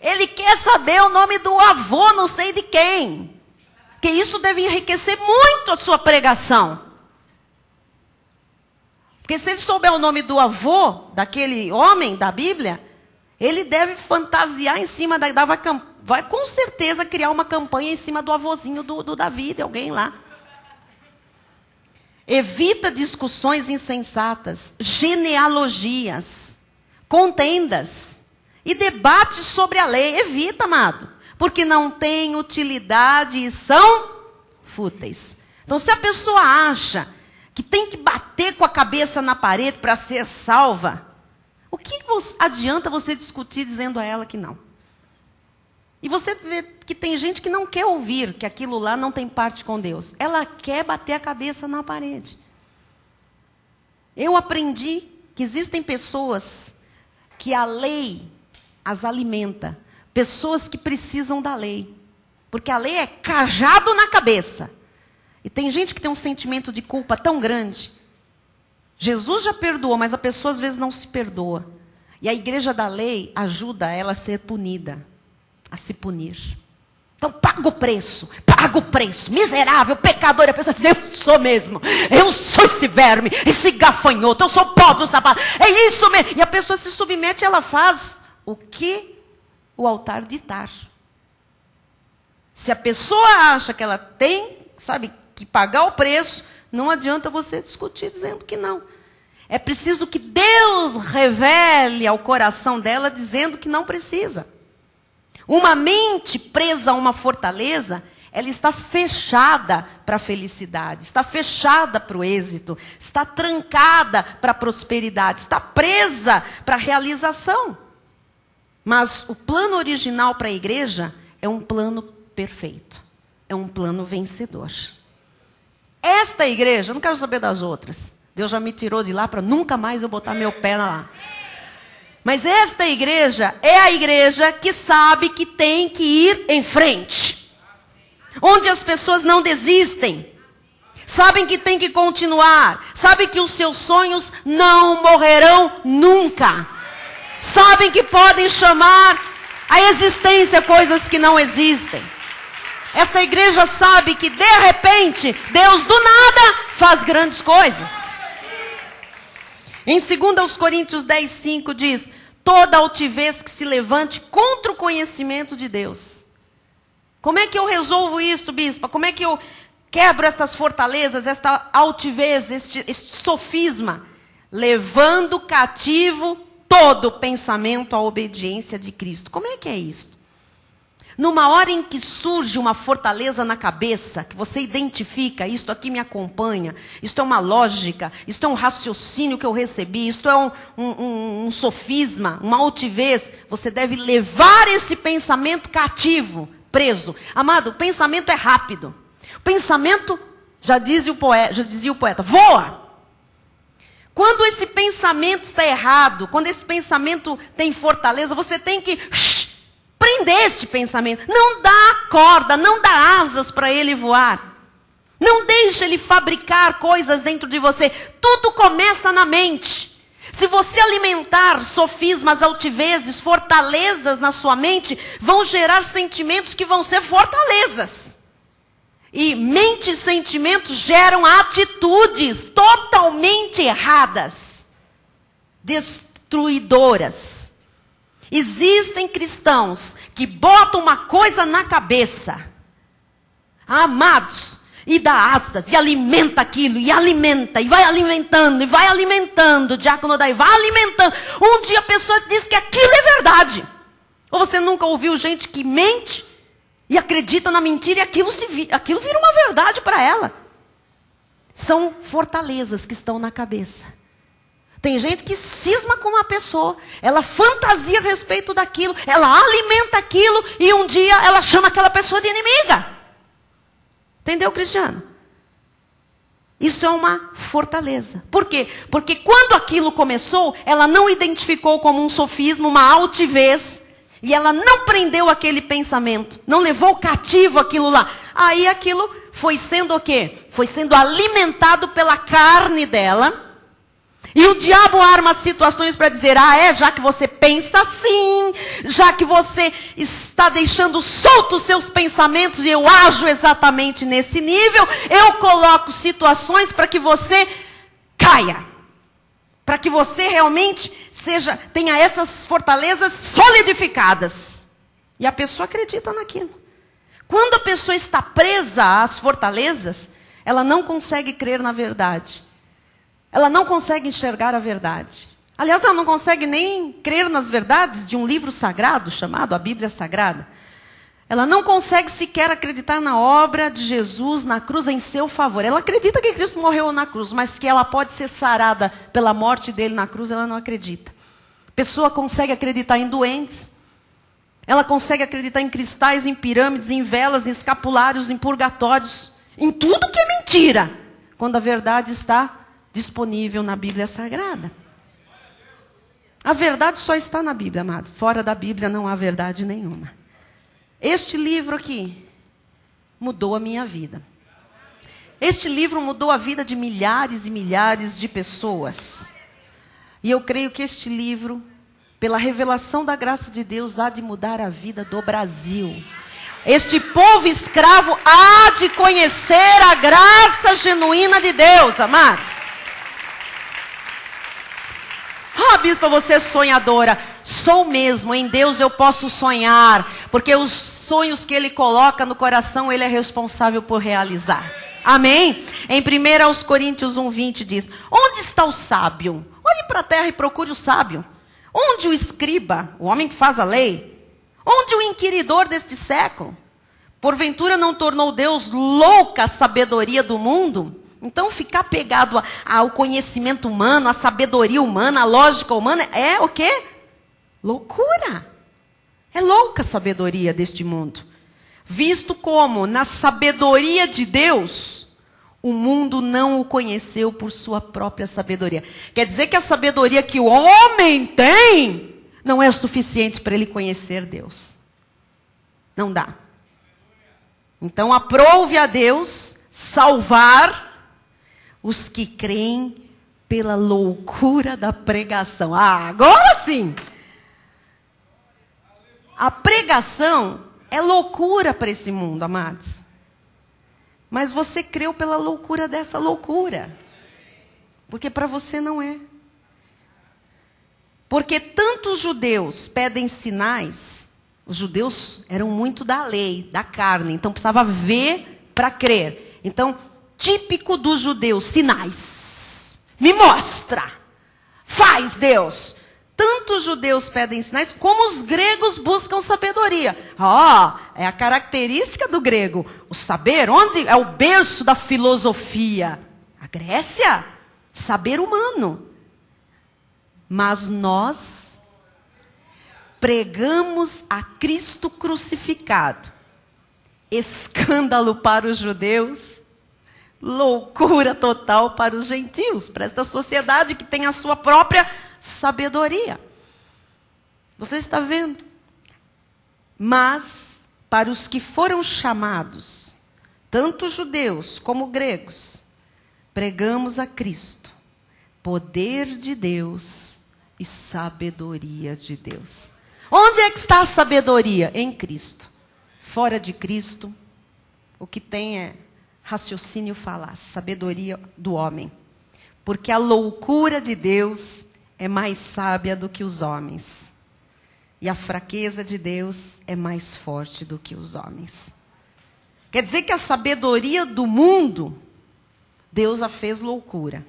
Ele quer saber o nome do avô, não sei de quem. Que isso deve enriquecer muito a sua pregação. Porque se ele souber o nome do avô, daquele homem da Bíblia, ele deve fantasiar em cima vai com certeza criar uma campanha em cima do avôzinho do Davi, de alguém lá. Evita discussões insensatas, genealogias, contendas e debates sobre a lei. Evita, amado, porque não tem utilidade e são fúteis. Então, se a pessoa acha que tem que bater com a cabeça na parede para ser salva, o que adianta você discutir dizendo a ela que não? E você vê que tem gente que não quer ouvir que aquilo lá não tem parte com Deus. Ela quer bater a cabeça na parede. Eu aprendi que existem pessoas que a lei as alimenta. Pessoas que precisam da lei. Porque a lei é cajado na cabeça. E tem gente que tem um sentimento de culpa tão grande. Jesus já perdoou, mas a pessoa às vezes não se perdoa. E a igreja da lei ajuda ela a ser punida, a se punir. Então paga o preço, miserável, pecador. E a pessoa diz, eu sou mesmo, eu sou esse verme, esse gafanhoto, eu sou o pó do sapato, é isso mesmo. E a pessoa se submete e ela faz o que o altar ditar. Se a pessoa acha que ela tem, sabe, que pagar o preço, não adianta você discutir dizendo que não. É preciso que Deus revele ao coração dela dizendo que não precisa. Uma mente presa a uma fortaleza, ela está fechada para a felicidade, está fechada para o êxito, está trancada para a prosperidade, está presa para a realização. Mas o plano original para a igreja é um plano perfeito, é um plano vencedor. Esta igreja, eu não quero saber das outras, Deus já me tirou de lá para nunca mais eu botar meu pé lá. Mas esta igreja é a igreja que sabe que tem que ir em frente. Onde as pessoas não desistem. Sabem que tem que continuar. Sabem que os seus sonhos não morrerão nunca. Sabem que podem chamar à existência coisas que não existem. Esta igreja sabe que de repente, Deus do nada faz grandes coisas. Em 2 Coríntios 10:5 diz, toda altivez que se levante contra o conhecimento de Deus. Como é que eu resolvo isso, bispa? Como é que eu quebro estas fortalezas, esta altivez, este sofisma? Levando cativo todo pensamento à obediência de Cristo. Como é que é isso? Numa hora em que surge uma fortaleza na cabeça, que você identifica, isto aqui me acompanha, isto é uma lógica, isto é um raciocínio que eu recebi, isto é um sofisma, uma altivez, você deve levar esse pensamento cativo, preso. Amado, o pensamento é rápido. O pensamento, já dizia o poeta, voa. Quando esse pensamento está errado, quando esse pensamento tem fortaleza, você tem que prender este pensamento. Não dá corda, não dá asas para ele voar. Não deixa ele fabricar coisas dentro de você. Tudo começa na mente. Se você alimentar sofismas, altivezes, fortalezas na sua mente, vão gerar sentimentos que vão ser fortalezas. E mente e sentimentos geram atitudes totalmente erradas, destruidoras. Existem cristãos que botam uma coisa na cabeça, amados, e dá asas, e alimenta aquilo, e alimenta, e vai alimentando, diácono daí, vai alimentando. Um dia a pessoa diz que aquilo é verdade. Ou você nunca ouviu gente que mente e acredita na mentira e aquilo vira uma verdade para ela. São fortalezas que estão na cabeça. Tem gente que cisma com uma pessoa, ela fantasia a respeito daquilo, ela alimenta aquilo e um dia ela chama aquela pessoa de inimiga. Entendeu, Cristiano? Isso é uma fortaleza. Por quê? Porque quando aquilo começou, ela não identificou como um sofisma, uma altivez, e ela não prendeu aquele pensamento, não levou cativo aquilo lá. Aí aquilo foi sendo o quê? Foi sendo alimentado pela carne dela. E o diabo arma situações para dizer, já que você pensa assim, já que você está deixando soltos seus pensamentos e eu ajo exatamente nesse nível, eu coloco situações para que você caia. Para que você realmente tenha essas fortalezas solidificadas. E a pessoa acredita naquilo. Quando a pessoa está presa às fortalezas, ela não consegue crer na verdade. Ela não consegue enxergar a verdade. Aliás, ela não consegue nem crer nas verdades de um livro sagrado chamado a Bíblia Sagrada. Ela não consegue sequer acreditar na obra de Jesus na cruz em seu favor. Ela acredita que Cristo morreu na cruz, mas que ela pode ser sarada pela morte dele na cruz, ela não acredita. A pessoa consegue acreditar em doentes. Ela consegue acreditar em cristais, em pirâmides, em velas, em escapulários, em purgatórios. Em tudo que é mentira. Quando a verdade está disponível na Bíblia Sagrada. A verdade só está na Bíblia, amado. Fora da Bíblia não há verdade nenhuma. Este livro aqui mudou a minha vida. Este livro mudou a vida de milhares e milhares de pessoas. E eu creio que este livro, pela revelação da graça de Deus, há de mudar a vida do Brasil. Este povo escravo há de conhecer a graça genuína de Deus, amados. Ah, bispa, você é sonhadora. Sou mesmo, em Deus eu posso sonhar, porque os sonhos que Ele coloca no coração, Ele é responsável por realizar. Amém? Em 1 Coríntios 1:20 diz: onde está o sábio? Olhe para a terra e procure o sábio. Onde o escriba, o homem que faz a lei? Onde o inquiridor deste século? Porventura não tornou Deus louca a sabedoria do mundo? Então ficar pegado ao conhecimento humano, à sabedoria humana, à lógica humana, é o quê? Loucura. É louca a sabedoria deste mundo. Visto como, na sabedoria de Deus, o mundo não o conheceu por sua própria sabedoria. Quer dizer que a sabedoria que o homem tem não é o suficiente para ele conhecer Deus. Não dá. Então, aprove a Deus salvar os que creem pela loucura da pregação. Ah, agora sim! A pregação é loucura para esse mundo, amados. Mas você creu pela loucura dessa loucura. Porque para você não é. Porque tantos judeus pedem sinais. Os judeus eram muito da lei, da carne. Então precisava ver para crer. Então, típico dos judeus, sinais. Me mostra. Faz, Deus. Tanto os judeus pedem sinais, como os gregos buscam sabedoria. É a característica do grego. O saber, onde é o berço da filosofia? A Grécia. Saber humano. Mas nós pregamos a Cristo crucificado. Escândalo para os judeus. Loucura total para os gentios, para esta sociedade que tem a sua própria sabedoria. Você está vendo? Mas, para os que foram chamados, tanto judeus como gregos, pregamos a Cristo, poder de Deus e sabedoria de Deus. Onde é que está a sabedoria? Em Cristo. Fora de Cristo, o que tem é raciocínio falaz, sabedoria do homem. Porque a loucura de Deus é mais sábia do que os homens. E a fraqueza de Deus é mais forte do que os homens. Quer dizer que a sabedoria do mundo, Deus a fez loucura.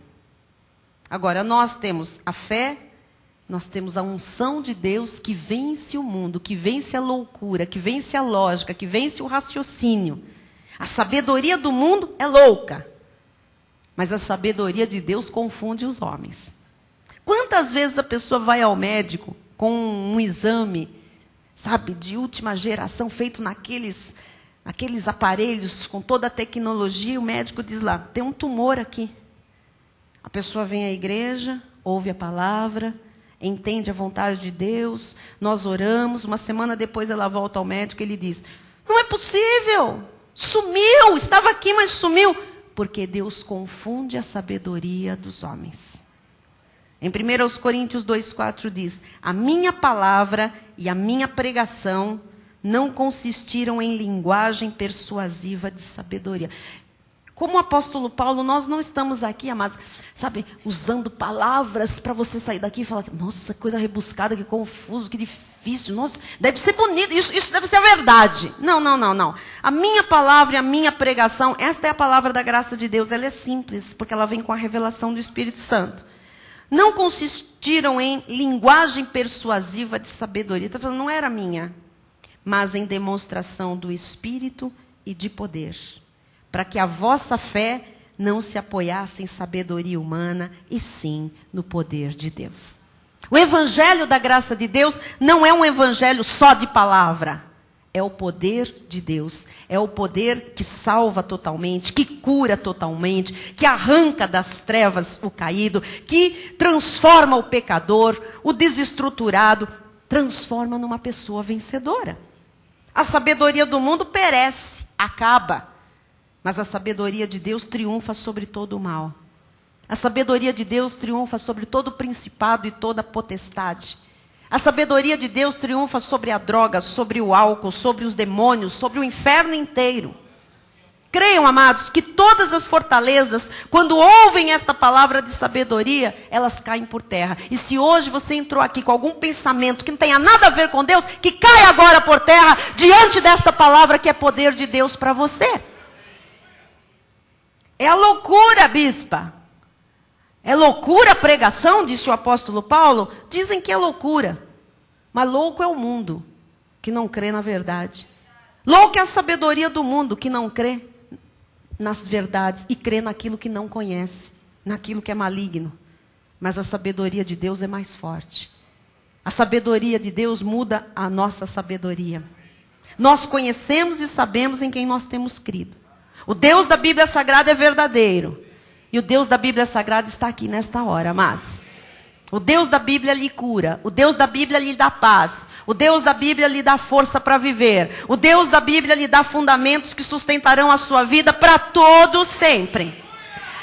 Agora, nós temos a fé, nós temos a unção de Deus que vence o mundo, que vence a loucura, que vence a lógica, que vence o raciocínio. A sabedoria do mundo é louca. Mas a sabedoria de Deus confunde os homens. Quantas vezes a pessoa vai ao médico com um exame, sabe, de última geração, feito naqueles aparelhos, com toda a tecnologia, e o médico diz lá, tem um tumor aqui. A pessoa vem à igreja, ouve a palavra, entende a vontade de Deus, nós oramos, uma semana depois ela volta ao médico e ele diz, não é possível, sumiu, estava aqui, mas sumiu. Porque Deus confunde a sabedoria dos homens. Em 1 Coríntios 2,4 diz, a minha palavra e a minha pregação não consistiram em linguagem persuasiva de sabedoria. Como o apóstolo Paulo, nós não estamos aqui, amados, sabe, usando palavras para você sair daqui e falar, nossa, coisa rebuscada, que confuso, que difícil, nossa, deve ser bonito, isso deve ser a verdade. Não. A minha palavra e a minha pregação, esta é a palavra da graça de Deus, ela é simples, porque ela vem com a revelação do Espírito Santo. Não consistiram em linguagem persuasiva de sabedoria, está falando, não era minha, mas em demonstração do Espírito e de poder. Para que a vossa fé não se apoiasse em sabedoria humana, e sim no poder de Deus. O evangelho da graça de Deus não é um evangelho só de palavra. É o poder de Deus. É o poder que salva totalmente, que cura totalmente, que arranca das trevas o caído, que transforma o pecador, o desestruturado, transforma numa pessoa vencedora. A sabedoria do mundo perece, acaba. Mas a sabedoria de Deus triunfa sobre todo o mal. A sabedoria de Deus triunfa sobre todo o principado e toda a potestade. A sabedoria de Deus triunfa sobre a droga, sobre o álcool, sobre os demônios, sobre o inferno inteiro. Creiam, amados, que todas as fortalezas, quando ouvem esta palavra de sabedoria, elas caem por terra. E se hoje você entrou aqui com algum pensamento que não tenha nada a ver com Deus, que caia agora por terra diante desta palavra que é poder de Deus para você. É a loucura, bispa. É loucura a pregação, disse o apóstolo Paulo? Dizem que é loucura. Mas louco é o mundo, que não crê na verdade. Louco é a sabedoria do mundo, que não crê nas verdades e crê naquilo que não conhece, naquilo que é maligno. Mas a sabedoria de Deus é mais forte. A sabedoria de Deus muda a nossa sabedoria. Nós conhecemos e sabemos em quem nós temos crido. O Deus da Bíblia Sagrada é verdadeiro. E o Deus da Bíblia Sagrada está aqui nesta hora, amados. O Deus da Bíblia lhe cura. O Deus da Bíblia lhe dá paz. O Deus da Bíblia lhe dá força para viver. O Deus da Bíblia lhe dá fundamentos que sustentarão a sua vida para todo sempre.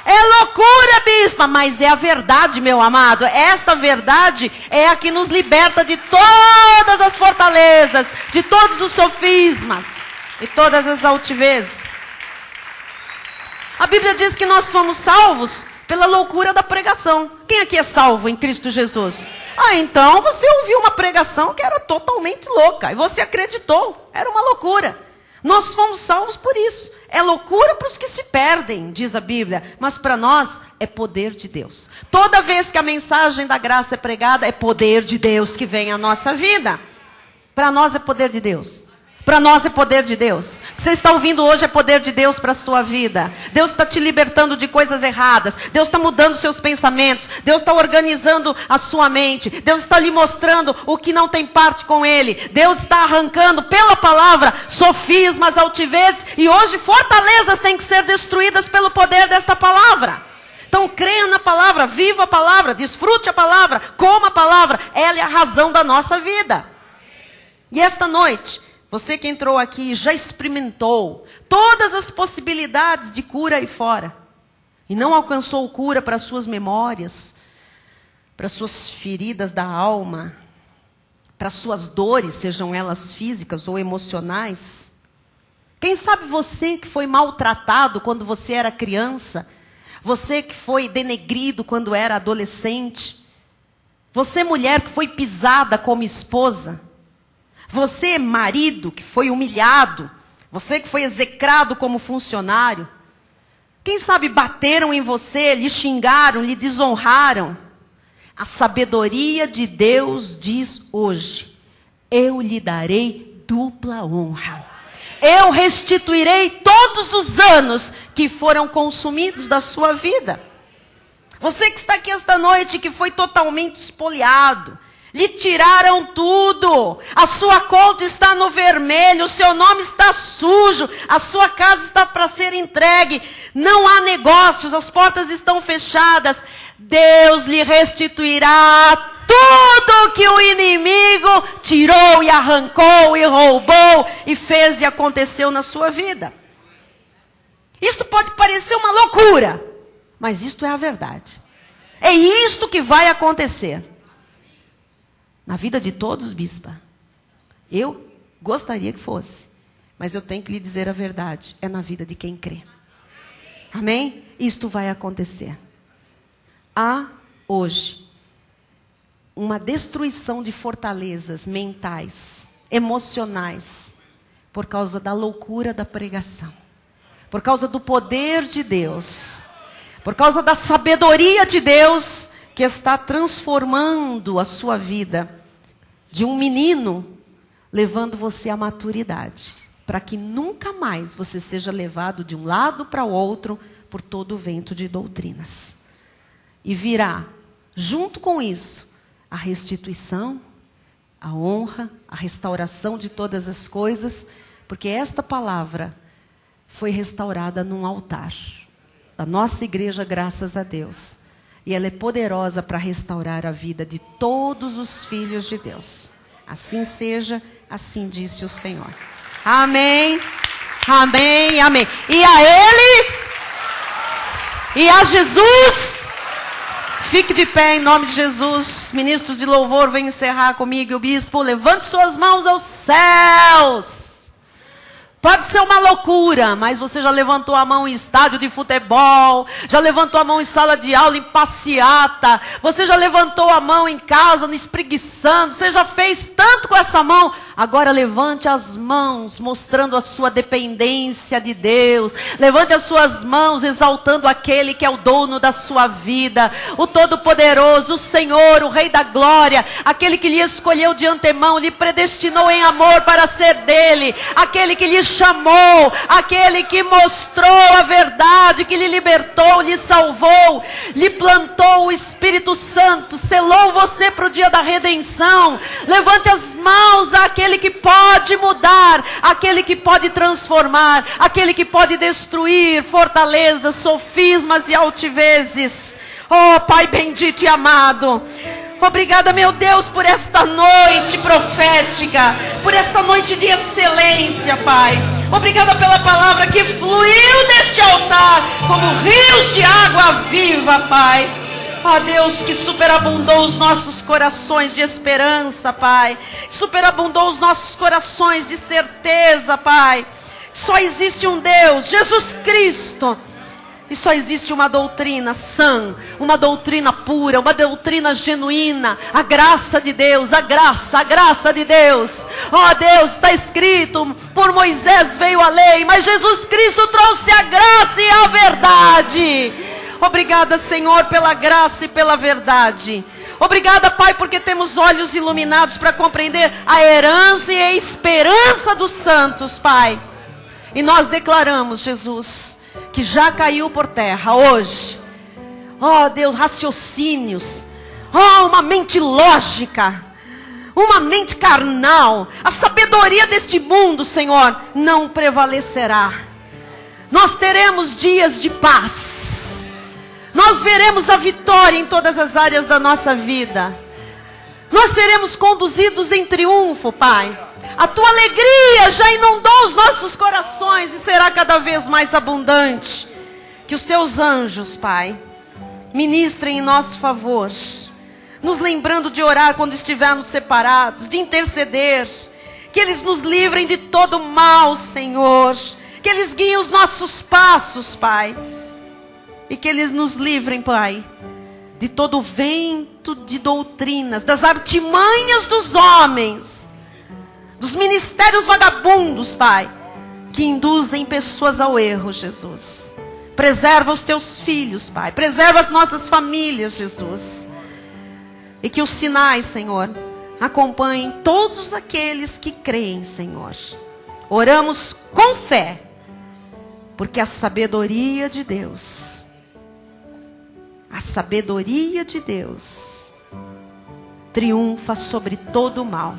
É loucura, bispa, mas é a verdade, meu amado. Esta verdade é a que nos liberta de todas as fortalezas, de todos os sofismas e todas as altivezes. A Bíblia diz que nós somos salvos pela loucura da pregação. Quem aqui é salvo em Cristo Jesus? Então você ouviu uma pregação que era totalmente louca. E você acreditou. Era uma loucura. Nós fomos salvos por isso. É loucura para os que se perdem, diz a Bíblia. Mas para nós é poder de Deus. Toda vez que a mensagem da graça é pregada, é poder de Deus que vem à nossa vida. Para nós é poder de Deus. Para nós é poder de Deus. O que você está ouvindo hoje é poder de Deus para a sua vida. Deus está te libertando de coisas erradas. Deus está mudando seus pensamentos. Deus está organizando a sua mente. Deus está lhe mostrando o que não tem parte com Ele. Deus está arrancando pela palavra sofismas, altivezes. E hoje fortalezas têm que ser destruídas pelo poder desta palavra. Então creia na palavra, viva a palavra, desfrute a palavra, coma a palavra. Ela é a razão da nossa vida. E esta noite, você que entrou aqui já experimentou todas as possibilidades de cura aí fora. E não alcançou cura para suas memórias, para suas feridas da alma, para suas dores, sejam elas físicas ou emocionais. Quem sabe você que foi maltratado quando você era criança, você que foi denegrido quando era adolescente, você mulher que foi pisada como esposa, você, marido, que foi humilhado. Você que foi execrado como funcionário. Quem sabe bateram em você, lhe xingaram, lhe desonraram. A sabedoria de Deus diz hoje: eu lhe darei dupla honra. Eu restituirei todos os anos que foram consumidos da sua vida. Você que está aqui esta noite, que foi totalmente espoliado. Lhe tiraram tudo. A sua conta está no vermelho. O seu nome está sujo. A sua casa está para ser entregue. Não há negócios. As portas estão fechadas. Deus lhe restituirá tudo que o inimigo tirou e arrancou e roubou e fez e aconteceu na sua vida. Isto pode parecer uma loucura, mas isto é a verdade. É isto que vai acontecer. Na vida de todos, bispa. Eu gostaria que fosse. Mas eu tenho que lhe dizer a verdade. É na vida de quem crê. Amém? Isto vai acontecer. Há hoje uma destruição de fortalezas mentais, emocionais, por causa da loucura da pregação. Por causa do poder de Deus. Por causa da sabedoria de Deus, que está transformando a sua vida de um menino, levando você à maturidade, para que nunca mais você seja levado de um lado para o outro por todo o vento de doutrinas. E virá, junto com isso, a restituição, a honra, a restauração de todas as coisas, porque esta palavra foi restaurada num altar da nossa igreja, graças a Deus. E ela é poderosa para restaurar a vida de todos os filhos de Deus. Assim seja, assim disse o Senhor. Amém, amém, amém. E a Ele, e a Jesus, Fique de pé em nome de Jesus. Ministros de louvor, venham encerrar comigo. E o bispo, levante suas mãos aos céus. Pode ser uma loucura, mas você já levantou a mão em estádio de futebol, já levantou a mão em sala de aula, em passeata, você já levantou a mão em casa, espreguiçando, você já fez tanto com essa mão. Agora levante as mãos, mostrando a sua dependência de Deus. Levante as suas mãos, exaltando aquele que é o dono da sua vida, o Todo-Poderoso, o Senhor, o Rei da Glória, aquele que lhe escolheu de antemão, lhe predestinou em amor para ser dele, aquele que lhe chamou, aquele que mostrou a verdade, que lhe libertou, lhe salvou, lhe plantou o Espírito Santo, selou você para o dia da redenção. Levante as mãos àquele que pode mudar, aquele que pode transformar, aquele que pode destruir fortalezas, sofismas e altivezes. Oh, Pai bendito e amado, obrigada, meu Deus, por esta noite profética, por esta noite de excelência, Pai. Obrigada pela palavra que fluiu deste altar como rios de água viva, Pai. Ó Deus, que superabundou os nossos corações de esperança, Pai. Superabundou os nossos corações de certeza, Pai. Só existe um Deus, Jesus Cristo. E só existe uma doutrina sã, uma doutrina pura, uma doutrina genuína. A graça de Deus, a graça de Deus. Ó Deus, está escrito, por Moisés veio a lei, mas Jesus Cristo trouxe a graça e a verdade. Obrigada, Senhor, pela graça e pela verdade. Obrigada, Pai, porque temos olhos iluminados para compreender a herança e a esperança dos santos, Pai. E nós declaramos, Jesus, que já caiu por terra hoje. Oh, Deus, raciocínios. Oh, uma mente lógica. Uma mente carnal. A sabedoria deste mundo, Senhor, não prevalecerá. Nós teremos dias de paz. Nós veremos a vitória em todas as áreas da nossa vida. Nós seremos conduzidos em triunfo, Pai. A tua alegria já inundou os nossos corações e será cada vez mais abundante. Que os teus anjos, Pai, ministrem em nosso favor, nos lembrando de orar quando estivermos separados, de interceder. Que eles nos livrem de todo mal, Senhor. Que eles guiem os nossos passos, Pai. E que eles nos livrem, Pai, de todo vento de doutrinas, das artimanhas dos homens, dos ministérios vagabundos, Pai, que induzem pessoas ao erro, Jesus. Preserva os teus filhos, Pai. Preserva as nossas famílias, Jesus. E que os sinais, Senhor, acompanhem todos aqueles que creem, Senhor. Oramos com fé, porque a sabedoria de Deus, a sabedoria de Deus triunfa sobre todo o mal.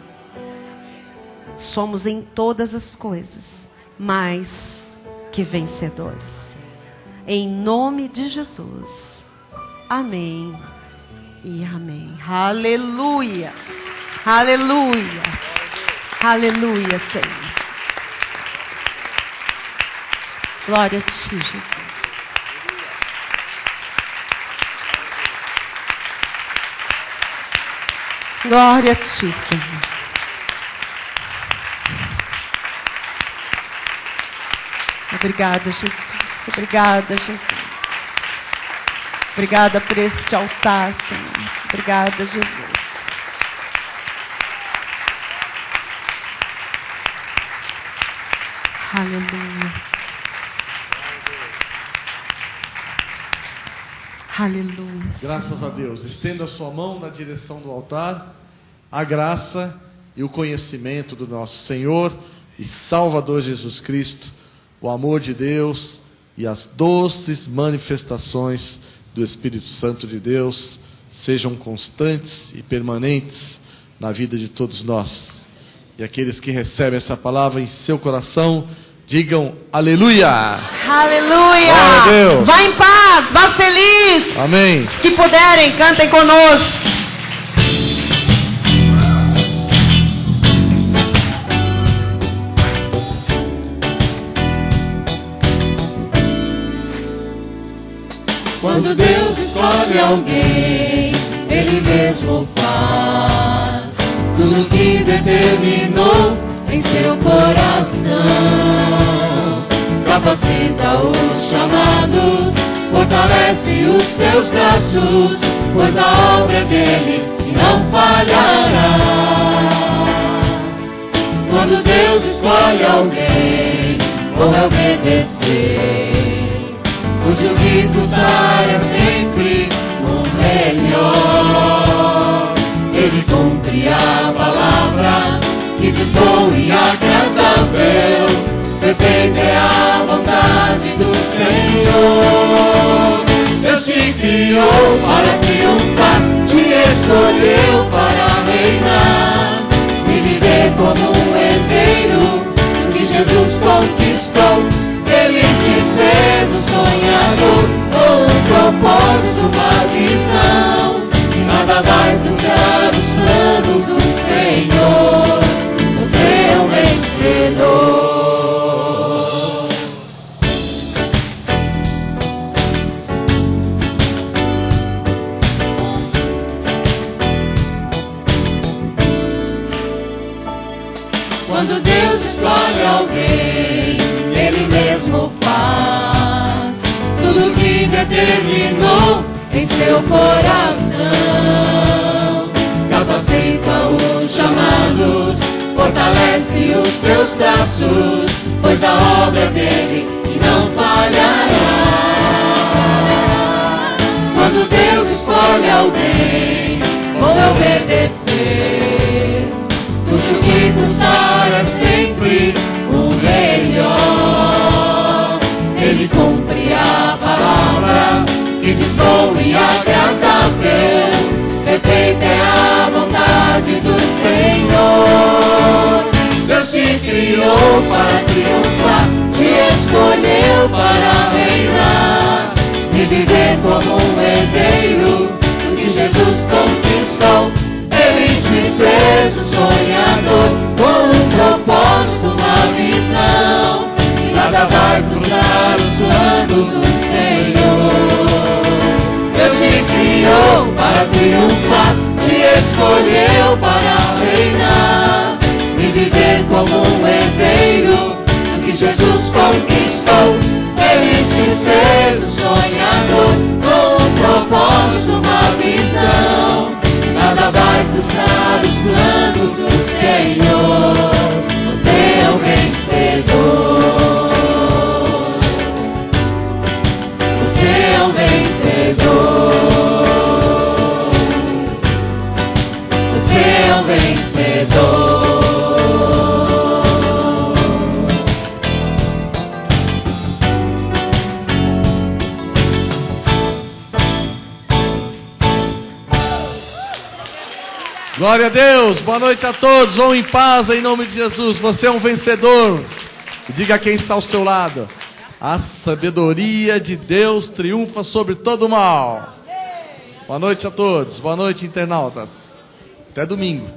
Somos em todas as coisas mais que vencedores. Em nome de Jesus. Amém e amém. Aleluia. Aleluia. Aleluia, Senhor. Glória a ti, Jesus. Glória a ti, Senhor. Obrigada, Jesus. Obrigada, Jesus. Obrigada por este altar, Senhor. Obrigada, Jesus. Aleluia. Aleluia. Graças a Deus. Estenda a sua mão na direção do altar. A graça e o conhecimento do nosso Senhor e Salvador Jesus Cristo, o amor de Deus e as doces manifestações do Espírito Santo de Deus sejam constantes e permanentes na vida de todos nós. E aqueles que recebem essa palavra em seu coração, digam aleluia! Aleluia! Glória a Deus! Vá em paz, vá feliz! Amém! Os que puderem, cantem conosco. Quando Deus escolhe escolhe alguém, Ele mesmo faz tudo que determinou em seu coração. Capacita os chamados, fortalece os seus braços, pois a obra é dele e não falhará. Quando Deus escolhe alguém, bom é obedecer, pois o que custar é sempre o melhor. Ele cumpre a palavra que diz bom e agradável, perfeita é a vontade do Senhor. Deus te criou para triunfar, te escolheu para reinar e viver como um herdeiro que Jesus conquistou. Ele te fez um sonhador com um propósito, uma visão, e nada vai frustrar os planos do Senhor. Você é um vencedor. Quando Deus escolhe alguém, Ele mesmo faz tudo que determinou em seu coração. Capacita os chamados, fortalece os seus braços, pois a obra é dele e não falhará. Quando Deus escolhe alguém, bom é obedecer, custe o que custar é sempre o melhor. Ele cumpre a palavra que diz bom e agradável, perfeita é a vontade do Senhor. Deus te criou para triunfar, te escolheu para reinar e viver como um herdeiro que Jesus conquistou. Ele te fez um sonhador com um propósito, uma visão, e nada vai frustrar os planos do Senhor. Deus te criou para triunfar, te escolheu para reinar e viver como um herdeiro que Jesus conquistou. Ele te fez um sonhador com um propósito, uma visão, nada vai frustrar os planos do Senhor. Você é o vencedor. Você é o vencedor. Você é o vencedor. Glória a Deus, boa noite a todos, vão em paz em nome de Jesus. Você é um vencedor. Diga a quem está ao seu lado: a sabedoria de Deus triunfa sobre todo o mal. Boa noite a todos, boa noite internautas. Até domingo.